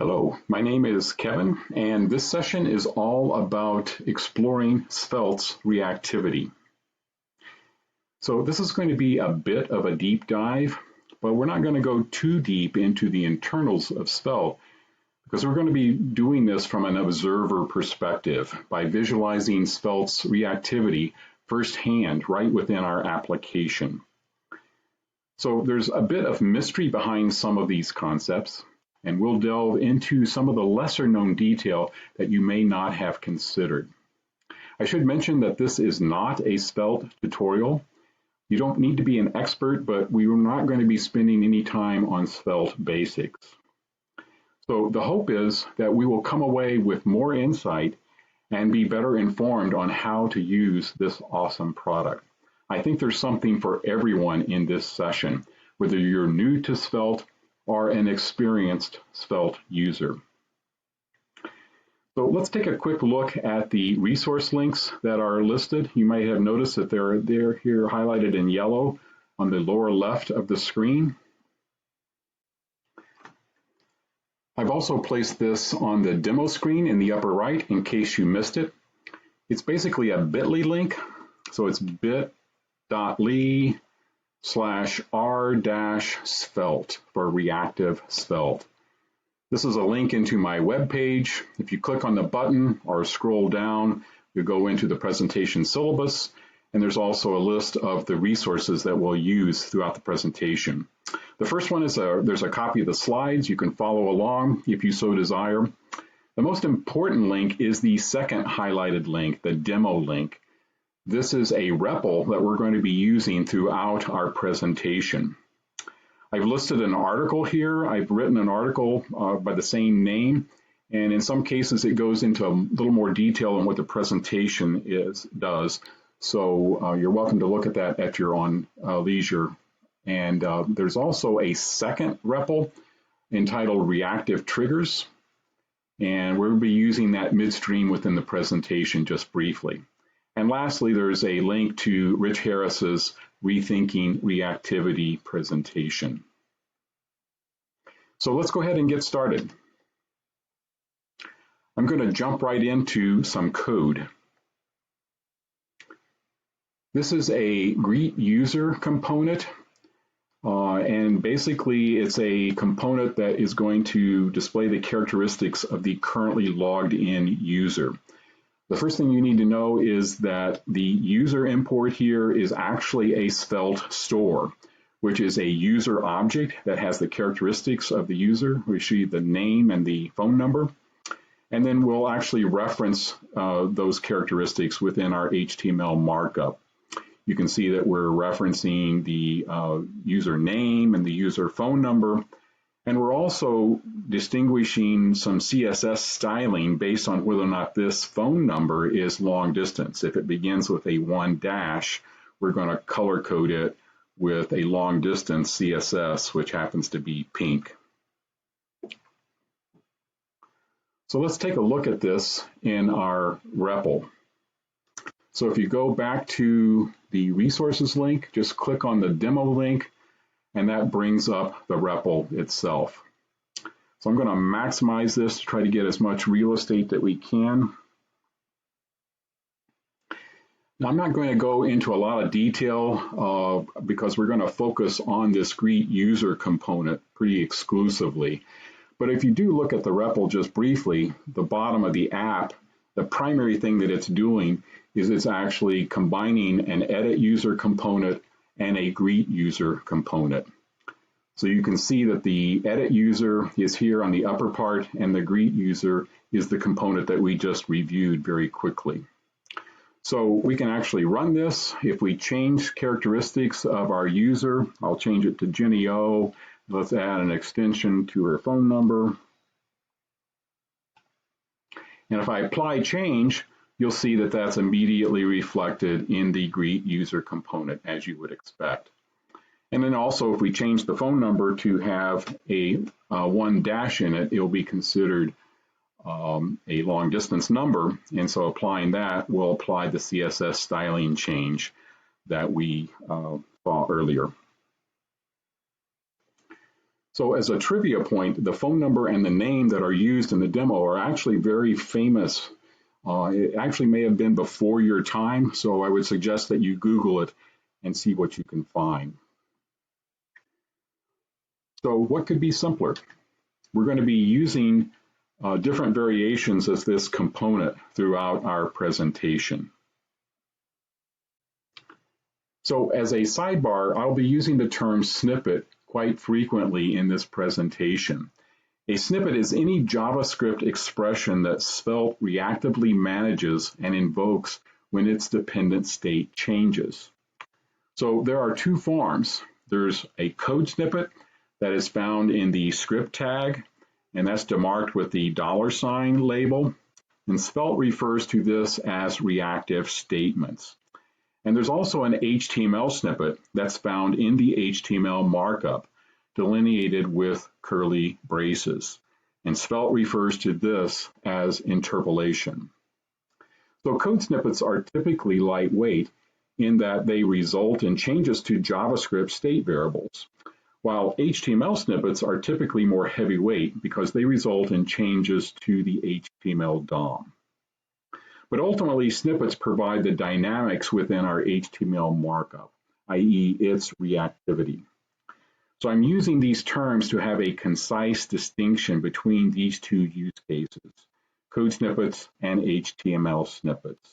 Hello, my name is Kevin, and this session is all about exploring Svelte's reactivity. So this is going to be a bit of a deep dive, but we're not going to go too deep into the internals of Svelte because we're going to be doing this from an observer perspective by visualizing Svelte's reactivity firsthand right within our application. So there's a bit of mystery behind some of these concepts, and we'll delve into some of the lesser known detail that you may not have considered. I should mention that this is not a Svelte tutorial. You don't need to be an expert, but we are not going to be spending any time on Svelte basics. So the hope is that we will come away with more insight and be better informed on how to use this awesome product. I think there's something for everyone in this session, whether you're new to Svelte or an experienced Svelte user. So let's take a quick look at the resource links that are listed. You might have noticed that they're here highlighted in yellow on the lower left of the screen. I've also placed this on the demo screen in the upper right in case you missed it. It's basically a bit.ly link, so it's bit.ly/r-svelte for reactive Svelte. This is a link into my web page. If you click on the button or scroll down, you go into the presentation syllabus, and there's also a list of the resources that we'll use throughout the presentation. The first one is there's a copy of the slides. You can follow along if you so desire. The most important link is the second highlighted link, the demo link. This is a REPL that we're going to be using throughout our presentation. I've listed an article here. I've written an article by the same name, and in some cases it goes into a little more detail on what the presentation does. So you're welcome to look at that at your own leisure. And there's also a second REPL entitled Reactive Triggers, and we'll be using that midstream within the presentation just briefly. And lastly, there's a link to Rich Harris's Rethinking Reactivity presentation. So let's go ahead and get started. I'm going to jump right into some code. This is a GreetUser component, and basically it's a component that is going to display the characteristics of the currently logged in user. The first thing you need to know is that the user import here is actually a Svelte store, which is a user object that has the characteristics of the user. We see the name and the phone number, and then we'll actually reference those characteristics within our HTML markup. You can see that we're referencing the user name and the user phone number, and we're also distinguishing some CSS styling based on whether or not this phone number is long distance. If it begins with a 1-, we're going to color code it with a long distance CSS, which happens to be pink. So let's take a look at this in our REPL. So if you go back to the resources link, just click on the demo link, and that brings up the REPL itself. So I'm going to maximize this to try to get as much real estate that we can. Now I'm not going to go into a lot of detail because we're going to focus on this GreetUser component pretty exclusively. But if you do look at the REPL just briefly, the bottom of the app, the primary thing that it's doing is it's actually combining an edit user component and a GreetUser component. So you can see that the edit user is here on the upper part, and the GreetUser is the component that we just reviewed very quickly. So we can actually run this. If we change characteristics of our user, I'll change it to Jenny O. Let's add an extension to her phone number. And if I apply change, you'll see that that's immediately reflected in the GreetUser component, as you would expect. And then also, if we change the phone number to have a 1- in it, it'll be considered a long distance number. And so applying that, we'll apply the CSS styling change that we saw earlier. So as a trivia point, the phone number and the name that are used in the demo are actually very famous. It actually may have been before your time, so I would suggest that you Google it and see what you can find. So what could be simpler? We're going to be using different variations as this component throughout our presentation. So as a sidebar, I'll be using the term snippet quite frequently in this presentation. A snippet is any JavaScript expression that Svelte reactively manages and invokes when its dependent state changes. So there are two forms. There's a code snippet that is found in the script tag, and that's demarked with the $sign label. And Svelte refers to this as reactive statements. And there's also an HTML snippet that's found in the HTML markup, delineated with curly braces. And Svelte refers to this as interpolation. So code snippets are typically lightweight in that they result in changes to JavaScript state variables, while HTML snippets are typically more heavyweight because they result in changes to the HTML DOM. But ultimately, snippets provide the dynamics within our HTML markup, i.e. its reactivity. So I'm using these terms to have a concise distinction between these two use cases, code snippets and HTML snippets.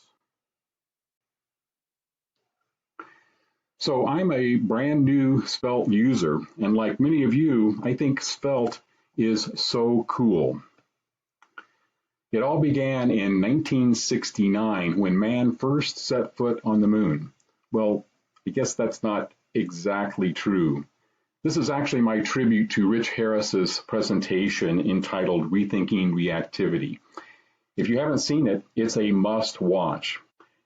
So I'm a brand new Svelte user, and like many of you, I think Svelte is so cool. It all began in 1969 when man first set foot on the moon. Well, I guess that's not exactly true. This is actually my tribute to Rich Harris's presentation entitled Rethinking Reactivity. If you haven't seen it, it's a must watch.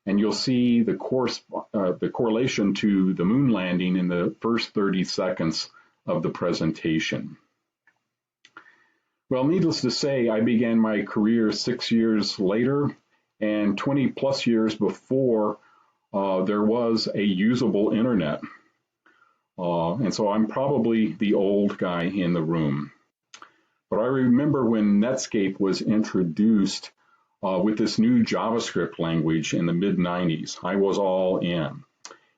And you'll see the correlation to the moon landing in the first 30 seconds of the presentation. Well, needless to say, I began my career 6 years later and 20 plus years before there was a usable internet. And so I'm probably the old guy in the room. But I remember when Netscape was introduced with this new JavaScript language in the mid-90s. I was all in.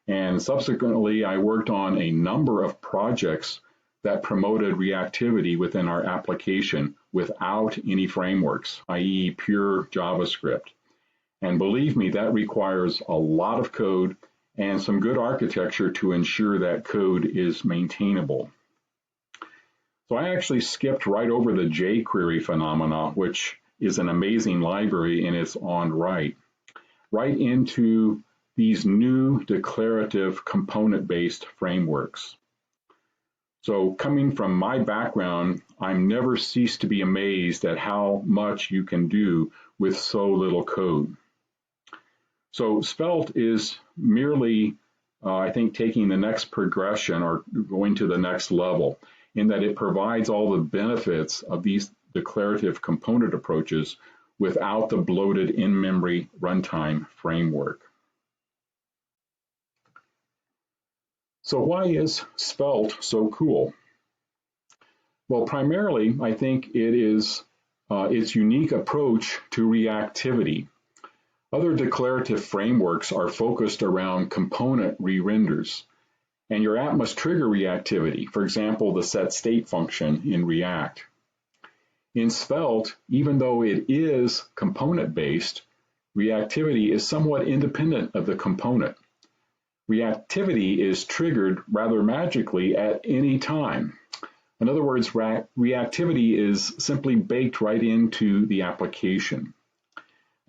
And subsequently, I worked on a number of projects that promoted reactivity within our application without any frameworks, i.e. pure JavaScript. And believe me, that requires a lot of code and some good architecture to ensure that code is maintainable. So I actually skipped right over the jQuery phenomena, which is an amazing library in its own right into these new declarative component-based frameworks. So coming from my background, I'm never ceased to be amazed at how much you can do with so little code. So Svelte is merely, I think, taking the next progression or going to the next level in that it provides all the benefits of these declarative component approaches without the bloated in-memory runtime framework. So why is Svelte so cool? Well, primarily, I think it is its unique approach to reactivity. Other declarative frameworks are focused around component re-renders, and your app must trigger reactivity, for example, the setState function in React. In Svelte, even though it is component-based, reactivity is somewhat independent of the component. Reactivity is triggered rather magically at any time. In other words, reactivity is simply baked right into the application.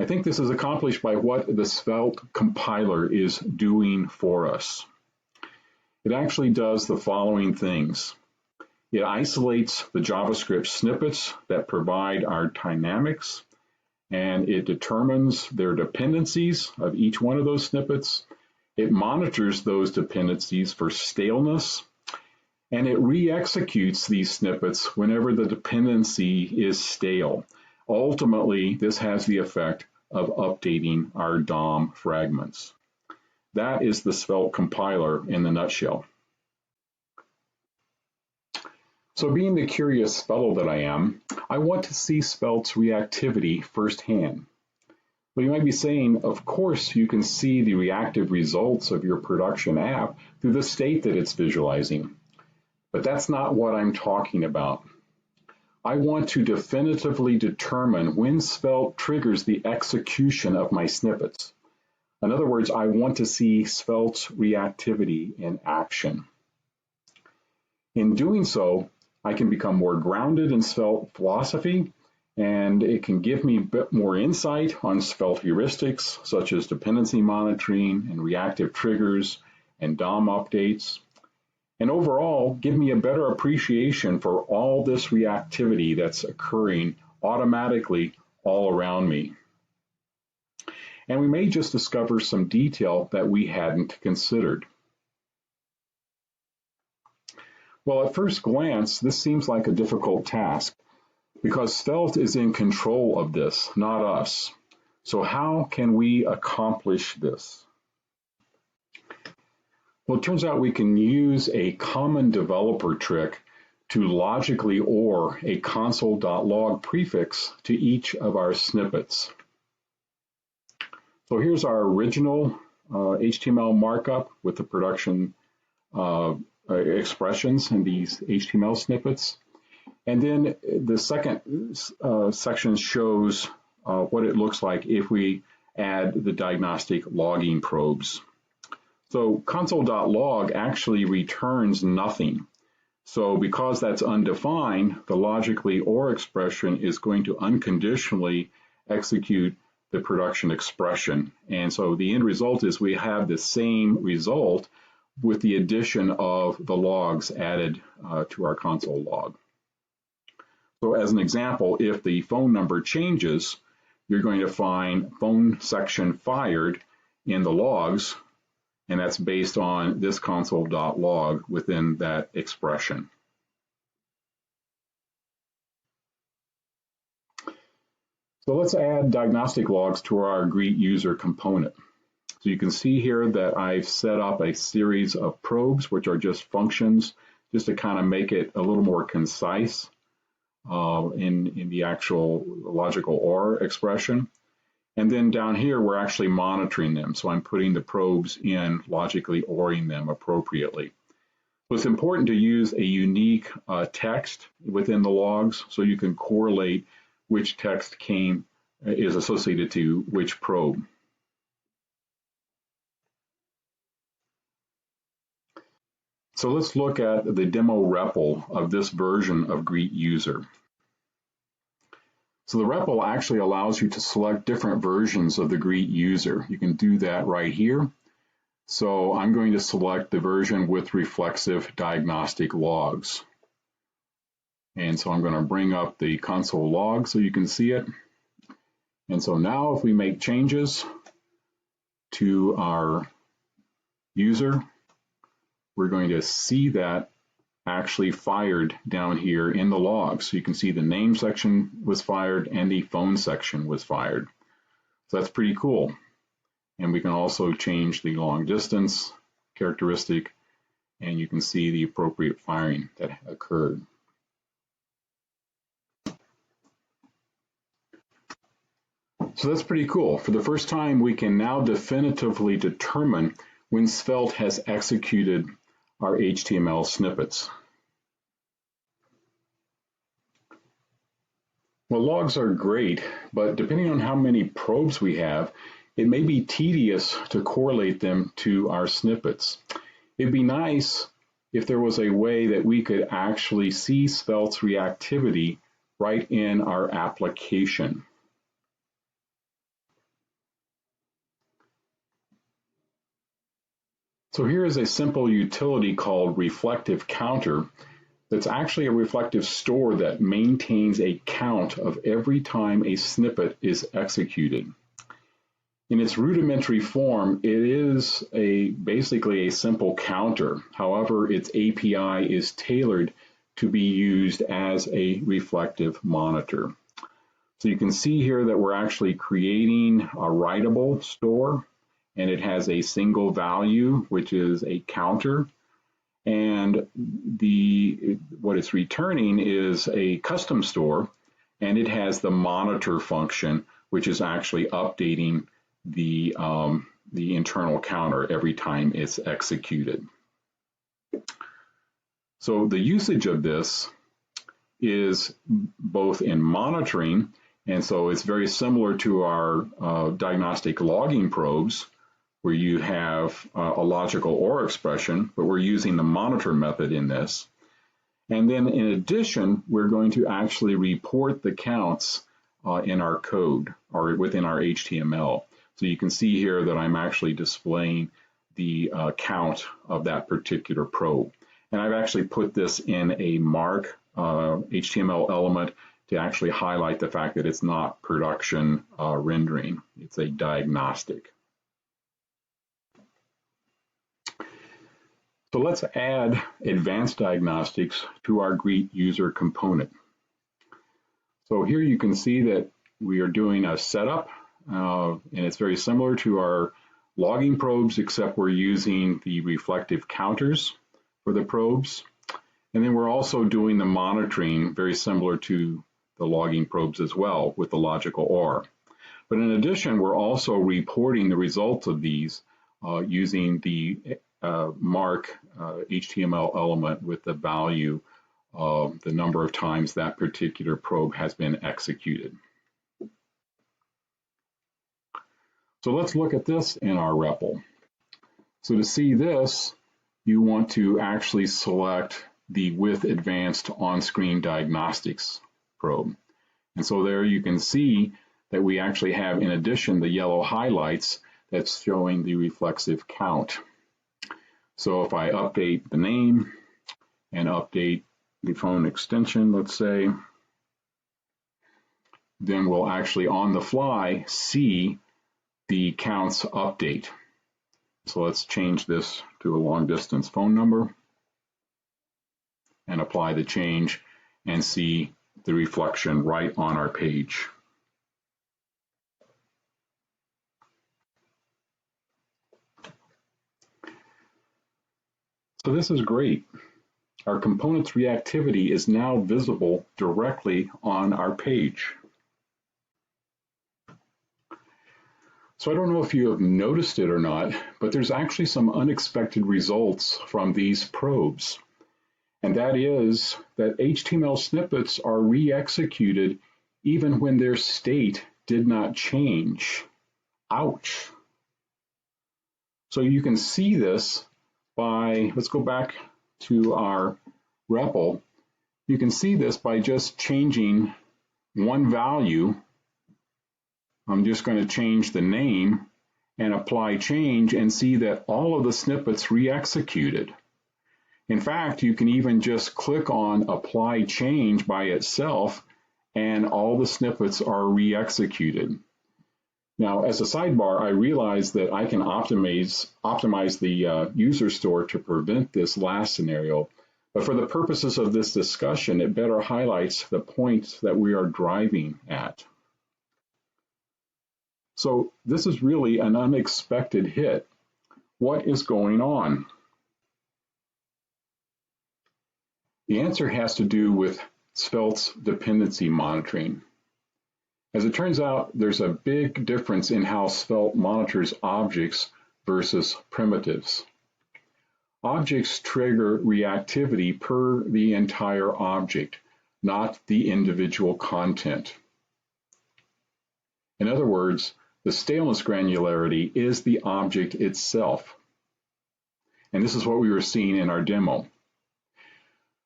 I think this is accomplished by what the Svelte compiler is doing for us. It actually does the following things. It isolates the JavaScript snippets that provide our dynamics, and it determines their dependencies of each one of those snippets. It monitors those dependencies for staleness, and it re-executes these snippets whenever the dependency is stale. Ultimately, this has the effect of updating our DOM fragments. That is the Svelte compiler in a nutshell. So being the curious fellow that I am, I want to see Svelte's reactivity firsthand. Well, you might be saying, of course, you can see the reactive results of your production app through the state that it's visualizing. But that's not what I'm talking about. I want to definitively determine when Svelte triggers the execution of my snippets. In other words, I want to see Svelte's reactivity in action. In doing so, I can become more grounded in Svelte philosophy, and it can give me a bit more insight on Svelte heuristics, such as dependency monitoring and reactive triggers and DOM updates, and overall give me a better appreciation for all this reactivity that's occurring automatically all around me. And we may just discover some detail that we hadn't considered. Well, at first glance, this seems like a difficult task, because Svelte is in control of this, not us. So how can we accomplish this? Well, it turns out we can use a common developer trick to logically OR a console.log prefix to each of our snippets. So here's our original HTML markup with the production expressions and these HTML snippets. And then the second section shows what it looks like if we add the diagnostic logging probes. So console.log actually returns nothing. So because that's undefined, the logically OR expression is going to unconditionally execute the production expression. And so the end result is we have the same result with the addition of the logs added to our console log. So as an example, if the phone number changes, you're going to find phone section fired in the logs, and that's based on this console.log within that expression. So let's add diagnostic logs to our GreetUser component. So you can see here that I've set up a series of probes, which are just functions, just to kind of make it a little more concise in the actual logical OR expression. And then down here, we're actually monitoring them. So I'm putting the probes in, logically ORing them appropriately. So it's important to use a unique text within the logs so you can correlate which text is associated to which probe. So let's look at the demo REPL of this version of GreetUser. So the REPL actually allows you to select different versions of the GreetUser. You can do that right here. So I'm going to select the version with reflexive diagnostic logs. And so I'm going to bring up the console log so you can see it. And so now if we make changes to our user, we're going to see that actually fired down here in the logs. So you can see the name section was fired and the phone section was fired. So that's pretty cool. And we can also change the long distance characteristic, and you can see the appropriate firing that occurred. So that's pretty cool. For the first time, we can now definitively determine when Svelte has executed our HTML snippets. Well, logs are great, but depending on how many probes we have, it may be tedious to correlate them to our snippets. It'd be nice if there was a way that we could actually see Svelte's reactivity right in our application. So here is a simple utility called reflective counter that's actually a reflective store that maintains a count of every time a snippet is executed. In its rudimentary form, it is basically a simple counter. However, its API is tailored to be used as a reflective monitor. So you can see here that we're actually creating a writable store, and it has a single value, which is a counter. and what it's returning is a custom store, and it has the monitor function, which is actually updating the internal counter every time it's executed. So the usage of this is both in monitoring, and so it's very similar to our diagnostic logging probes, where you have a logical OR expression, but we're using the monitor method in this. And then in addition, we're going to actually report the counts in our code or within our HTML. So you can see here that I'm actually displaying the count of that particular probe. And I've actually put this in a mark HTML element to actually highlight the fact that it's not production rendering. It's a diagnostic. So let's add advanced diagnostics to our GreetUser component. So here you can see that we are doing a setup, and it's very similar to our logging probes, except we're using the reflective counters for the probes. And then we're also doing the monitoring, very similar to the logging probes as well, with the logical OR. But in addition, we're also reporting the results of these using the mark HTML element with the value of the number of times that particular probe has been executed. So let's look at this in our REPL. So to see this, you want to actually select the with advanced on-screen diagnostics probe. And so there you can see that we actually have, in addition, the yellow highlights that's showing the reflexive count. So if I update the name and update the phone extension, let's say, then we'll actually on the fly see the counts update. So let's change this to a long distance phone number and apply the change and see the reflection right on our page. So this is great. Our component's reactivity is now visible directly on our page. So I don't know if you have noticed it or not, but there's actually some unexpected results from these probes. And that is that HTML snippets are re-executed even when their state did not change. Ouch. So you can see this by, let's go back to our REPL. You can see this by just changing one value. I'm just going to change the name and apply change and see that all of the snippets re-executed. In fact, you can even just click on apply change by itself and all the snippets are re-executed. Now, as a sidebar, I realize that I can optimize the user store to prevent this last scenario, but for the purposes of this discussion, it better highlights the points that we are driving at. So this is really an unexpected hit. What is going on? The answer has to do with Svelte's dependency monitoring. As it turns out, there's a big difference in how Svelte monitors objects versus primitives. Objects trigger reactivity per the entire object, not the individual content. In other words, the staleness granularity is the object itself. And this is what we were seeing in our demo.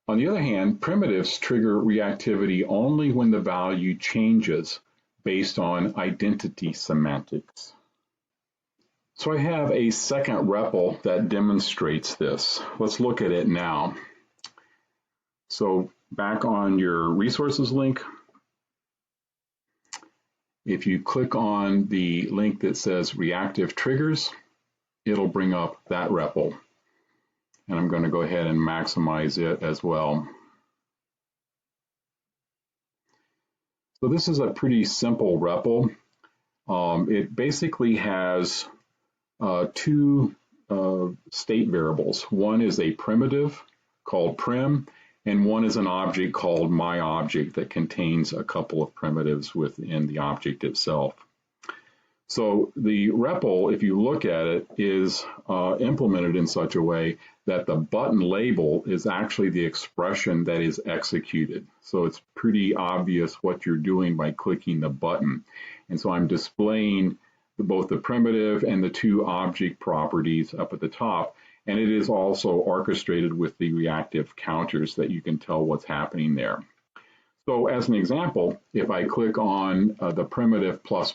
On the other hand, primitives trigger reactivity only when the value changes based on identity semantics. So I have a second REPL that demonstrates this. Let's look at it now. So back on your resources link, if you click on the link that says reactive triggers, it'll bring up that REPL. And I'm going to go ahead and maximize it as well. So this is a pretty simple REPL. It basically has two state variables. One is a primitive called prim, and one is an object called myObject that contains a couple of primitives within the object itself. So the REPL, if you look at it, is implemented in such a way that the button label is actually the expression that is executed. So it's pretty obvious what you're doing by clicking the button. And so I'm displaying both the primitive and the two object properties up at the top. And it is also orchestrated with the reactive counters that you can tell what's happening there. So as an example, if I click on the primitive ++,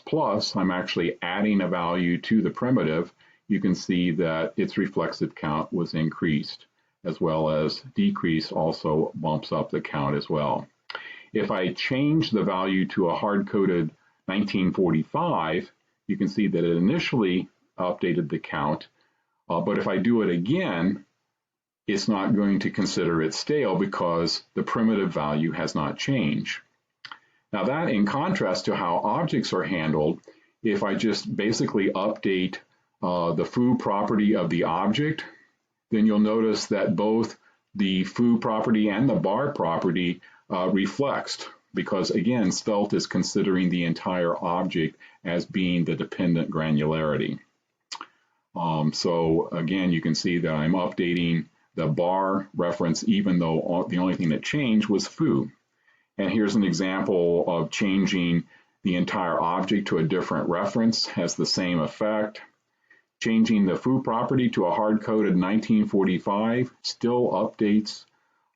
I'm actually adding a value to the primitive. You can see that its reflexive count was increased, as well as decrease also bumps up the count as well. If I change the value to a hard-coded 1945, you can see that it initially updated the count, but if I do it again, it's not going to consider it stale because the primitive value has not changed. Now that, in contrast to how objects are handled, if I just basically update the foo property of the object, then you'll notice that both the foo property and the bar property reflexed, because again, Svelte is considering the entire object as being the dependent granularity. So again, you can see that I'm updating the bar reference, even though the only thing that changed was foo. And here's an example of changing the entire object to a different reference, has the same effect. Changing the foo property to a hard-coded 1945 still updates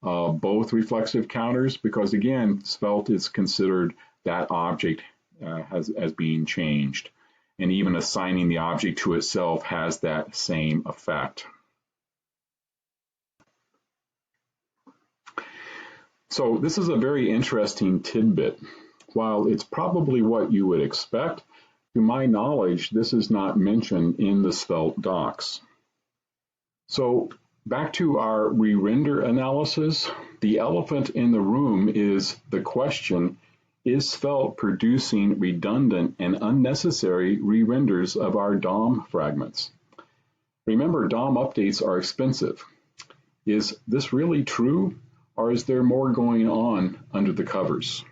both reflexive counters, because again, Svelte is considered that object as being changed. And even assigning the object to itself has that same effect. So this is a very interesting tidbit. While it's probably what you would expect, to my knowledge, this is not mentioned in the Svelte docs. So back to our re-render analysis, the elephant in the room is the question, is Svelte producing redundant and unnecessary re-renders of our DOM fragments? Remember, DOM updates are expensive. Is this really true? Or is there more going on under the covers?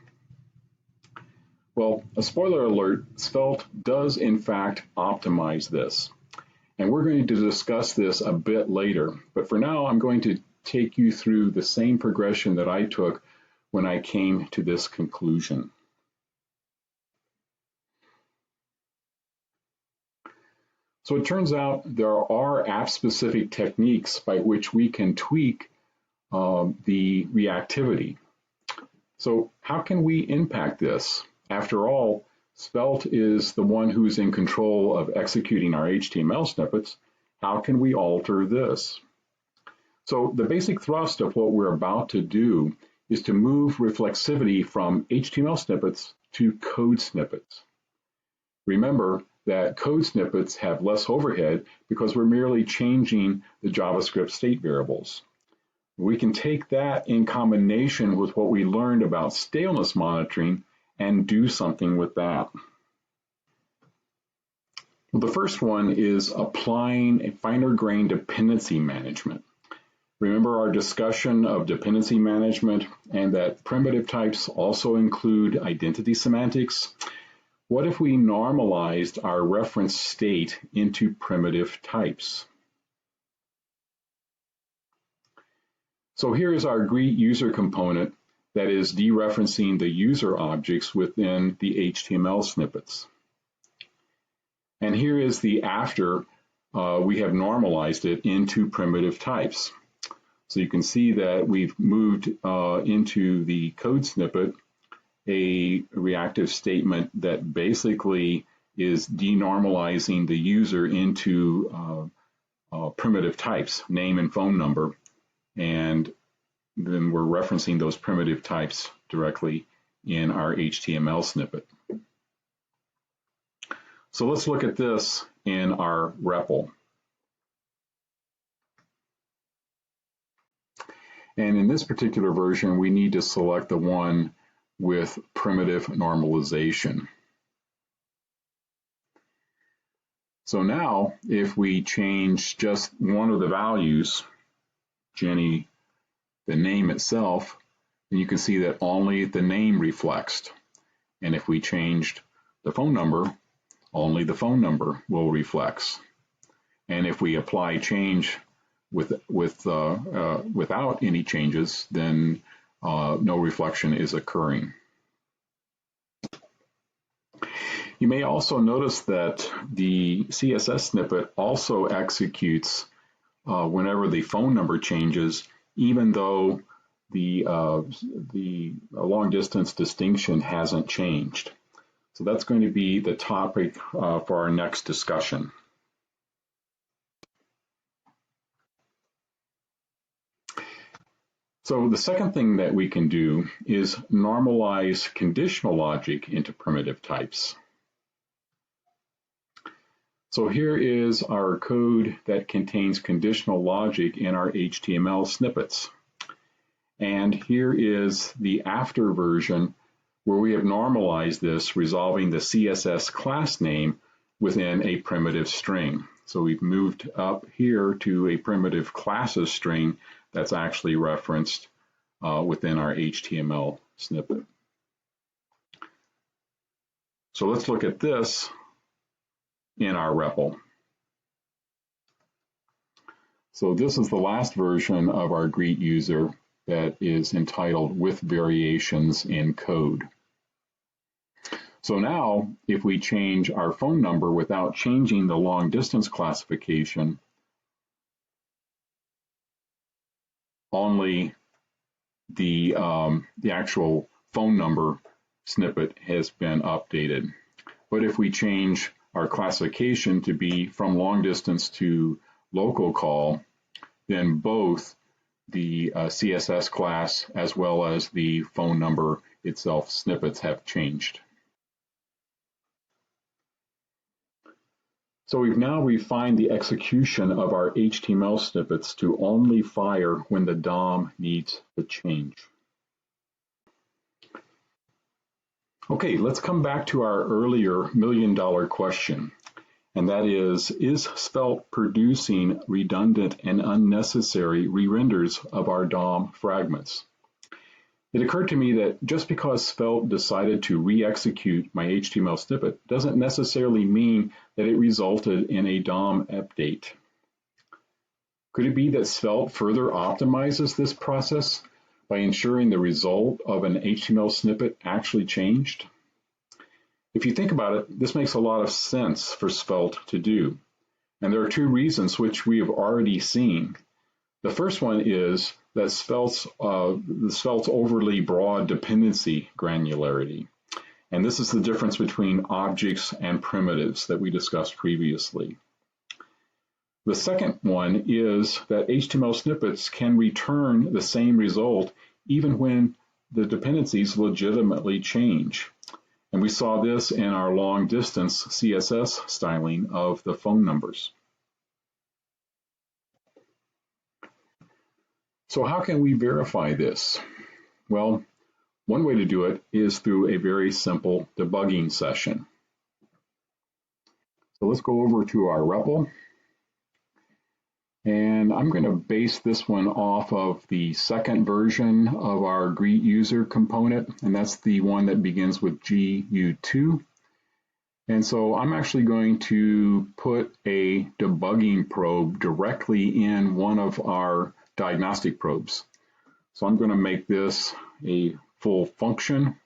Well, a spoiler alert, Svelte does in fact optimize this. And we're going to discuss this a bit later. But for now, I'm going to take you through the same progression that I took when I came to this conclusion. So it turns out there are app-specific techniques by which we can tweak the reactivity. So how can we impact this? After all, Svelte is the one who's in control of executing our HTML snippets. How can we alter this? So the basic thrust of what we're about to do is to move reflexivity from HTML snippets to code snippets. Remember that code snippets have less overhead because we're merely changing the JavaScript state variables. We can take that in combination with what we learned about staleness monitoring and do something with that. Well, the first one is applying a finer grained dependency management. Remember our discussion of dependency management and that primitive types also include identity semantics? What if we normalized our reference state into primitive types? So here is our GreetUser component that is dereferencing the user objects within the HTML snippets. And here is the after we have normalized it into primitive types. So you can see that we've moved into the code snippet a reactive statement that basically is denormalizing the user into primitive types, name and phone number. And then we're referencing those primitive types directly in our HTML snippet. So let's look at this in our REPL. And in this particular version, we need to select the one with primitive normalization. So now if we change just one of the values, Jenny, the name itself, then you can see that only the name reflects. And if we changed the phone number, only the phone number will reflect. And if we apply change without any changes, then no reflection is occurring. You may also notice that the CSS snippet also executes whenever the phone number changes, even though the long distance distinction hasn't changed. So that's going to be the topic for our next discussion. So the second thing that we can do is normalize conditional logic into primitive types. So here is our code that contains conditional logic in our HTML snippets. And here is the after version where we have normalized this, resolving the CSS class name within a primitive string. So we've moved up here to a primitive classes string that's actually referenced within our HTML snippet. So let's look at this in our REPL. So this is the last version of our GreetUser that is entitled With Variations in Code. So now, if we change our phone number without changing the long distance classification, only the actual phone number snippet has been updated. But if we change our classification to be from long distance to local call, then both the CSS class as well as the phone number itself snippets have changed. So we've now refined the execution of our HTML snippets to only fire when the DOM needs a change. Okay, let's come back to our earlier million-dollar question, and that is Svelte producing redundant and unnecessary re-renders of our DOM fragments? It occurred to me that just because Svelte decided to re-execute my HTML snippet doesn't necessarily mean that it resulted in a DOM update. Could it be that Svelte further optimizes this process by ensuring the result of an HTML snippet actually changed? If you think about it, this makes a lot of sense for Svelte to do. And there are two reasons which we have already seen. The first one is that Svelte's overly broad dependency granularity. And this is the difference between objects and primitives that we discussed previously. The second one is that HTML snippets can return the same result even when the dependencies legitimately change. And we saw this in our long distance CSS styling of the phone numbers. So how can we verify this? Well, one way to do it is through a very simple debugging session. So let's go over to our REPL. And I'm going to base this one off of the second version of our GreetUser component, and that's the one that begins with GU2. And so I'm actually going to put a debugging probe directly in one of our diagnostic probes. So I'm going to make this a full function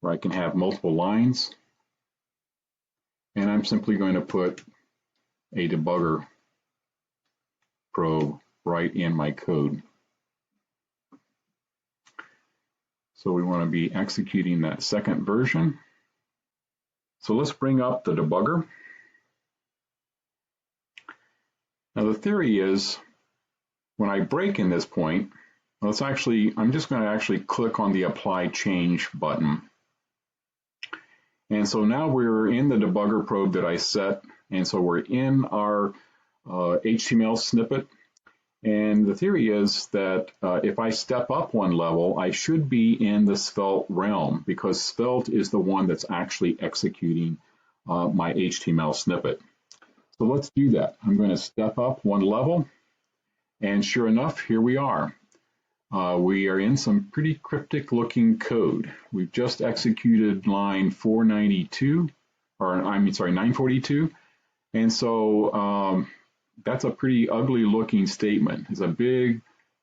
where I can have multiple lines. And I'm simply going to put a debugger probe right in my code. So we want to be executing that second version. So let's bring up the debugger. Now the theory is when I break in this point, I'm just going to actually click on the apply change button. And so now we're in the debugger probe that I set, and so we're in our HTML snippet. And the theory is that if I step up one level, I should be in the Svelte realm because Svelte is the one that's actually executing my HTML snippet. So let's do that. I'm going to step up one level, and sure enough, here we are. We are in some pretty cryptic looking code. We've just executed line 492, or I mean, sorry, 942. And so that's a pretty ugly looking statement. It's a big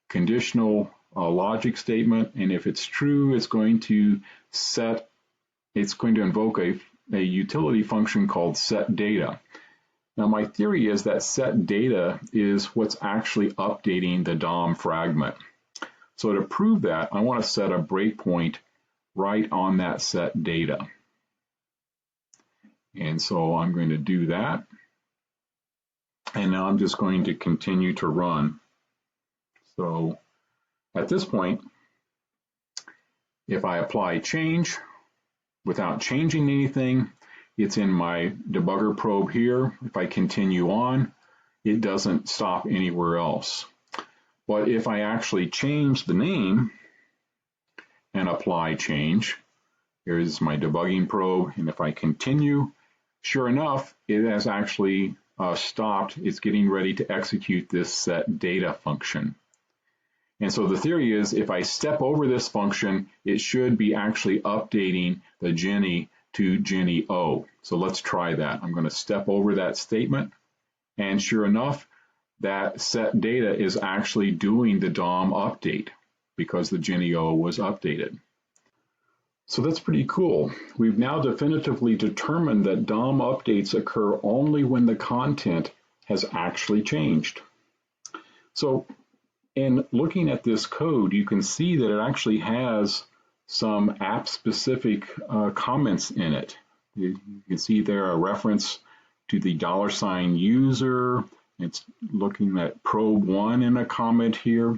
conditional logic statement. And if it's true, it's going to invoke a utility function called setData. Now, my theory is that setData is what's actually updating the DOM fragment. So to prove that, I want to set a breakpoint right on that setData. And so I'm going to do that. And now I'm just going to continue to run. So at this point, if I apply change without changing anything, it's in my debugger probe here. If I continue on, it doesn't stop anywhere else. But if I actually change the name and apply change, here's my debugging probe, and if I continue, sure enough, it has actually stopped. It's getting ready to execute this setData function. And so the theory is if I step over this function, it should be actually updating the Jenny to Jenny O. So let's try that. I'm going to step over that statement, and sure enough, that setData is actually doing the DOM update because the Jenny O was updated. So that's pretty cool. We've now definitively determined that DOM updates occur only when the content has actually changed. So in looking at this code, you can see that it actually has some app-specific comments in it. You can see there a reference to the $user. It's looking at probe 1 in a comment here.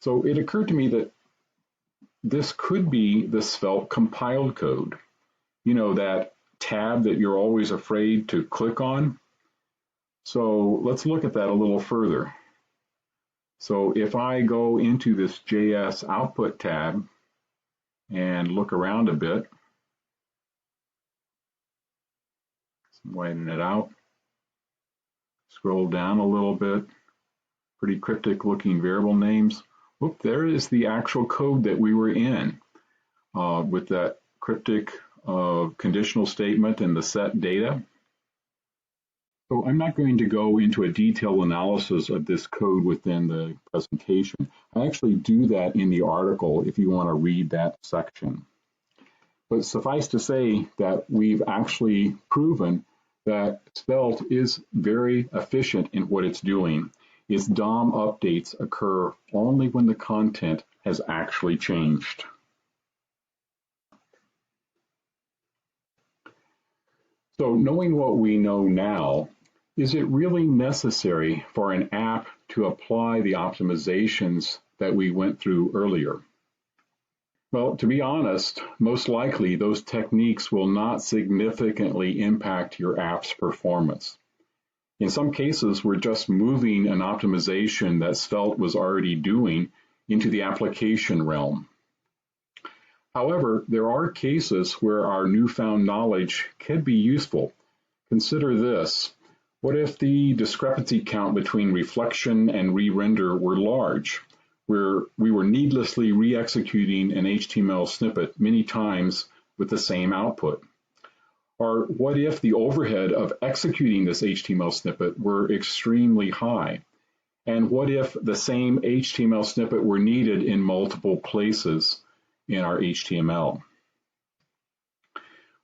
So it occurred to me that this could be the Svelte compiled code. You know, that tab that you're always afraid to click on. So let's look at that a little further. So if I go into this JS output tab and look around a bit, widen it out, scroll down a little bit, pretty cryptic looking variable names. Whoop, there is the actual code that we were in with that cryptic conditional statement and the setData. So I'm not going to go into a detailed analysis of this code within the presentation. I actually do that in the article if you want to read that section. But suffice to say that we've actually proven that Svelte is very efficient in what it's doing. Its DOM updates occur only when the content has actually changed. So knowing what we know now, is it really necessary for an app to apply the optimizations that we went through earlier? Well, to be honest, most likely those techniques will not significantly impact your app's performance. In some cases, we're just moving an optimization that Svelte was already doing into the application realm. However, there are cases where our newfound knowledge can be useful. Consider this. What if the discrepancy count between reflection and re-render were large, where we were needlessly re-executing an HTML snippet many times with the same output? Or what if the overhead of executing this HTML snippet were extremely high? And what if the same HTML snippet were needed in multiple places in our HTML?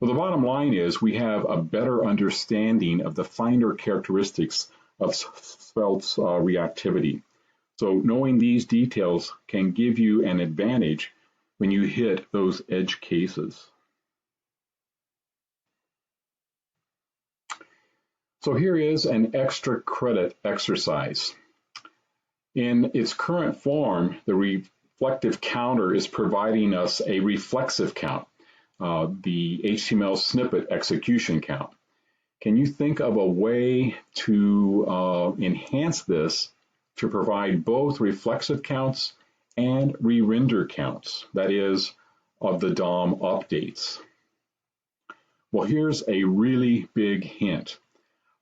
Well, the bottom line is we have a better understanding of the finer characteristics of Svelte's reactivity. So knowing these details can give you an advantage when you hit those edge cases. So here is an extra credit exercise. In its current form, the reflective counter is providing us a reflexive count, the HTML snippet execution count. Can you think of a way to enhance this to provide both reflexive counts and re-render counts, that is, of the DOM updates? Well, here's a really big hint.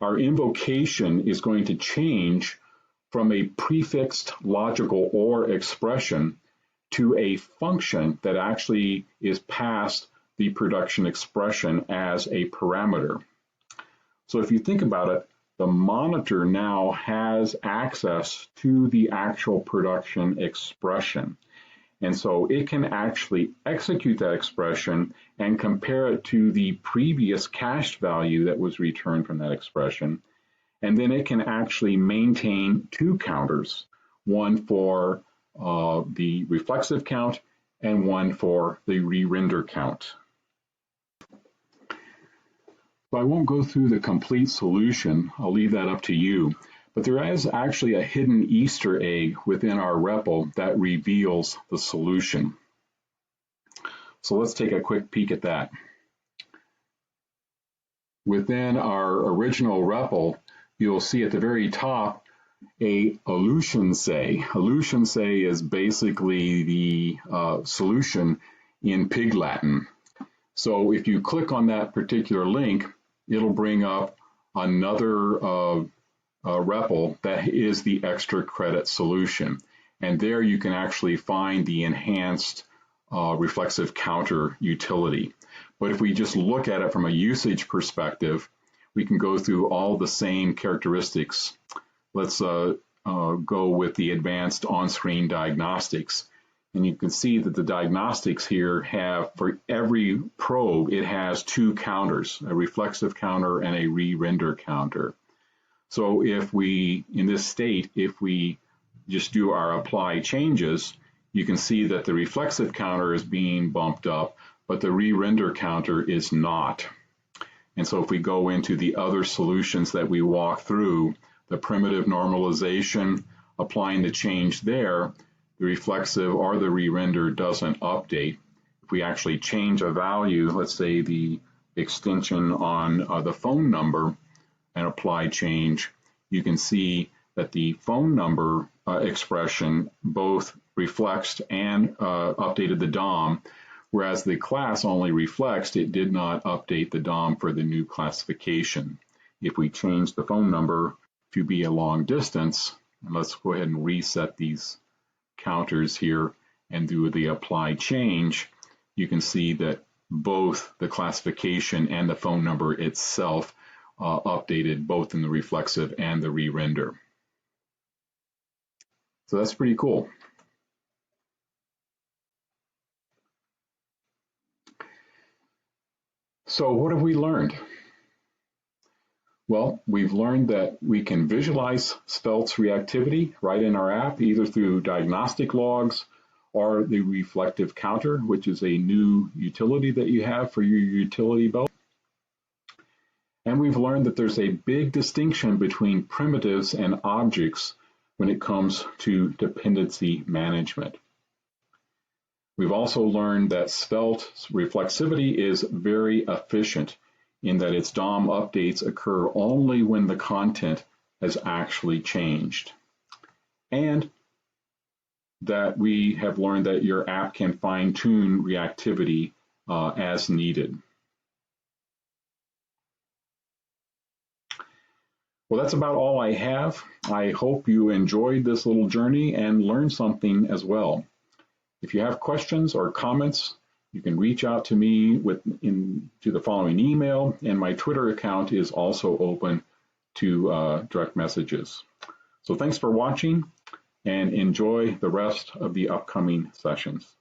Our invocation is going to change from a prefixed logical OR expression to a function that actually is passed the production expression as a parameter. So if you think about it, the monitor now has access to the actual production expression. And so it can actually execute that expression and compare it to the previous cached value that was returned from that expression. And then it can actually maintain two counters, one for the reflexive count and one for the re-render count. So I won't go through the complete solution. I'll leave that up to you. But there is actually a hidden Easter egg within our REPL that reveals the solution. So let's take a quick peek at that. Within our original REPL, you'll see at the very top a allusion-say. Allusion-say is basically the solution in Pig Latin. So if you click on that particular link, it'll bring up another REPL that is the extra credit solution. And there you can actually find the enhanced reflexive counter utility. But if we just look at it from a usage perspective, we can go through all the same characteristics. Let's go with the advanced on-screen diagnostics. And you can see that the diagnostics here have, for every probe, it has two counters, a reflexive counter and a re-render counter. So if we, in this state, if we just do our apply changes, you can see that the reflexive counter is being bumped up, but the re-render counter is not. And so if we go into the other solutions that we walk through, the primitive normalization, applying the change there, the reflexive or the re-render doesn't update. If we actually change a value, let's say the extension on the phone number, and apply change, you can see that the phone number expression both reflexed and updated the DOM, whereas the class only reflexed, it did not update the DOM for the new classification. If we change the phone number to be a long distance, and let's go ahead and reset these counters here and do the apply change, you can see that both the classification and the phone number itself updated both in the reflexive and the re-render. So that's pretty cool. So what have we learned? Well, we've learned that we can visualize Svelte's reactivity right in our app, either through diagnostic logs or the reflective counter, which is a new utility that you have for your utility belt. And we've learned that there's a big distinction between primitives and objects when it comes to dependency management. We've also learned that Svelte's reflexivity is very efficient in that its DOM updates occur only when the content has actually changed. And that we have learned that your app can fine-tune reactivity as needed. Well, that's about all I have. I hope you enjoyed this little journey and learned something as well. If you have questions or comments, you can reach out to me to the following email, and my Twitter account is also open to direct messages. So thanks for watching, and enjoy the rest of the upcoming sessions.